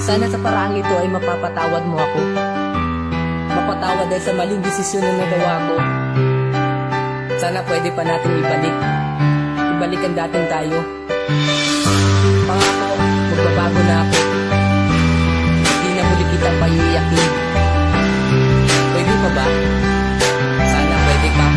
Sana sa paraang ito ay mapapatawad mo ako. Mapatawad dahil sa maling desisyon na nagawa ko. Sana pwede pa natin ibalik ang dating tayo. Pangako, magbabago na ako. Hindi na muli kitang paiiyakin. Pwede pa ba? Sana pwede ka.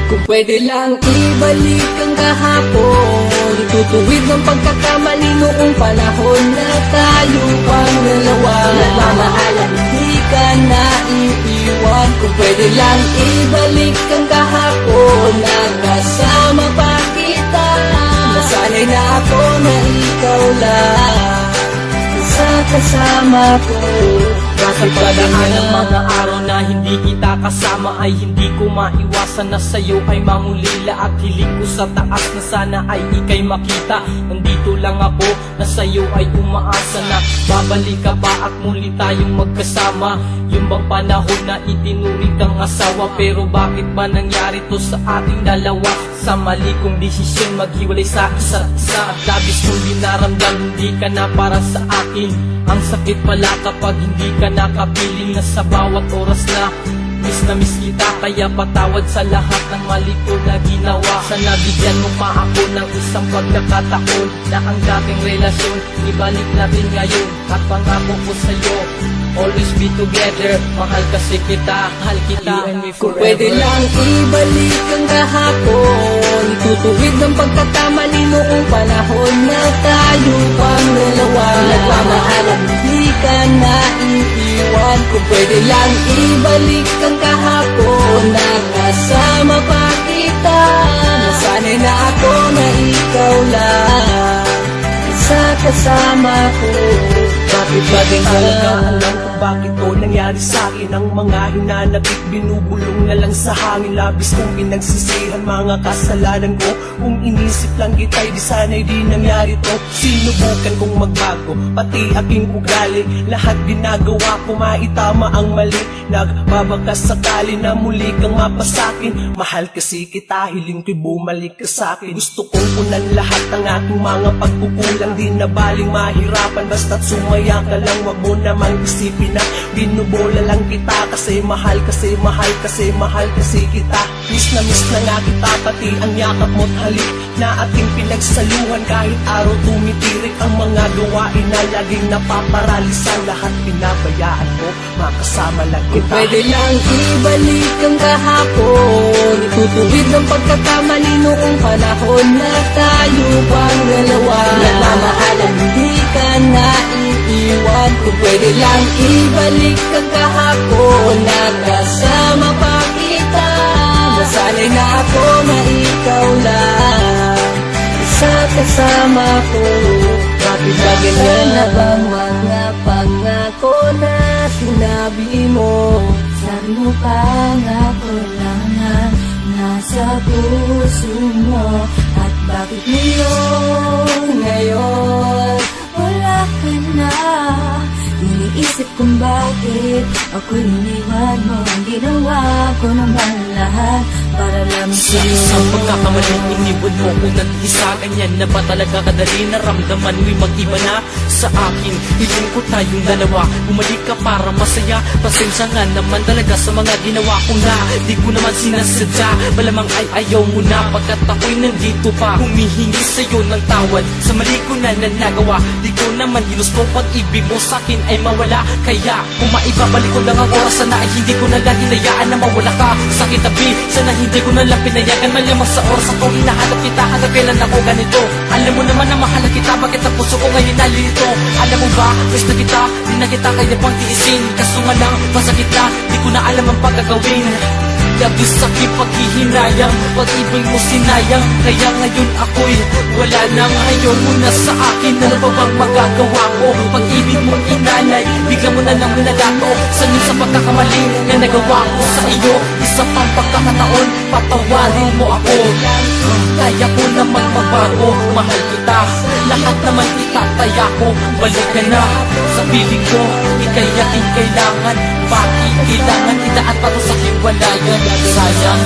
Kung pwede lang ibalik ang kahapon, itutuwid ng pagkakamali noong panahon na tayo pang dalawa. Nagmamahalan, hindi ka na iiwan. Kung pwede lang ibalik ang kahapon, nagkasama pa kita. Nasanay na ako na ikaw lang sa kasama ko. Sa pagdaan ng mga araw na hindi kita kasama, ay hindi ko maiwasan na sa'yo ay mangulila. At hiling ko sa taas na sana ay ika'y makita. Nandito lang ako na sa'yo ay umaasa na babalik ka ba at muli tayong magkasama. Yung bang panahon na itinuring kang asawa, pero bakit ba nangyari to sa ating dalawa? Sa mali kong desisyon maghiwalay sa isa't isa, at labis kong dinaramdam hindi ka na para sa akin. Ang sakit pala kapag hindi ka nakapiling, na sa bawat oras na miss kita. Kaya patawad sa lahat ng mali ko na ginawa. Sana bigyan mo pa ako ng isang pagkakataon, na ang dating relasyon ibalik natin ngayon. At pangako ko sa'yo, always be together. Mahal kasi kita, mahal kita. Kung pwede lang ibalik ang kahapon, itutuwid ng pagkakamali noong panahon na tayo pang dalawa. Nagmamahalan, hindi ka na iiwan. Kung pwede lang ibalik ang kahapon, nakasama pa kita. Nasanay na ako na ikaw lang sa kasama ko. Bakit ba din talaga alam kung bakit to nangyari sa'kin? Ang mga hinanakit, binubulong na lang sa hangin. Labis kong pinagsisihan mga kasalanan ko. Kung inisip lang kita'y di sana'y di nangyari to. Sinubukan kong magbago, pati aking ugali. Lahat ginagawa ko maitama ang mali. Nagbabakas sakali na muli kang mapasakin. Mahal kasi kita, hiling ko'y bumalik ka sa'kin. Gusto kong punan lahat ng aking mga pagkukulang. Di na baling mahirapan, basta't sumaya ka lang. Wag mo namang isipin na binubola lang kita. Kasi mahal kasi kita. Miss na nga kita, pati ang yakap mo't halik na ating pinagsaluhan. Kahit araw tumitirik ang mga gawain na laging napaparalisa. Lahat pinabayaan mo, makasama lang kita. Kung pwede lang ibalik ang kahapon, itutuwid ng pagkakamali noong panahon na tayo pang dalawa. Nagmamahalan, hindi ka na iiwan. Kung pwede lang ibalik ang kahapon, nakasama pa kita. Nasanay na ako na ikaw lang sa kasama ko. Bakit ba ganyan na bang mga pangako na sinabi mo? Sabi mo pangako lang na nasa puso mo. At bakit ngayon wala ka na? Iniisip kung bakit ako'y iniwan mo. Ang ginawa ko naman lahat para lang Sa sa'yo. isang pagkakamaling iniwan mo ko nag-isa. Ganyan na ba talaga kadali? Naramdaman mo'y mag-iba na sa akin. Hiling ko tayong dalawa, bumalik ka para masaya. Pasensya nga naman talaga sa mga ginawa ko na di ko naman sinasadya. Malamang ay ayaw mo na, pagkat ako'y nandito pa, humihingi sa'yo ng tawad sa mali ko na nagawa. Di ko naman ginusto pag-ibig mo sa'kin ay mawala. Kaya kung maibabalik ko lang ang oras, sana ay hindi ko na lang hinayaan na mawala ka sa kitabi. Sana hindi ko na lang pinayagan, malamang sa oras ako hinahanap kita. Hanggang kailan ako ganito? Alam mo naman na mahal kita, bakit ang puso ko ngayon nalilito? Alam mo ba, gusto na kita, di na kita kaya pang tiisin. Kaso nga lang, masakit na, di ko na alam ang pagkagawin. Labis aking paghihinayang, pag-ibig mo sinayang. Kaya ngayon ako'y wala na, ngayon mo na sa akin. Ano pa bang magagawa ko? Pag-ibig mo inalay, bigla mo na lang minalato. Sanyo sa pagkakamali na nagawa ko sa iyo. Isa pang pagkakataon, patawarin mo ako. Kaya ko naman magbago, mahal kita. Lahat naman itataya ko, balik ka na sa piling ko. Ika'y aking kailangan, bakit kailangan kita at para sa hiwalayan? Sayang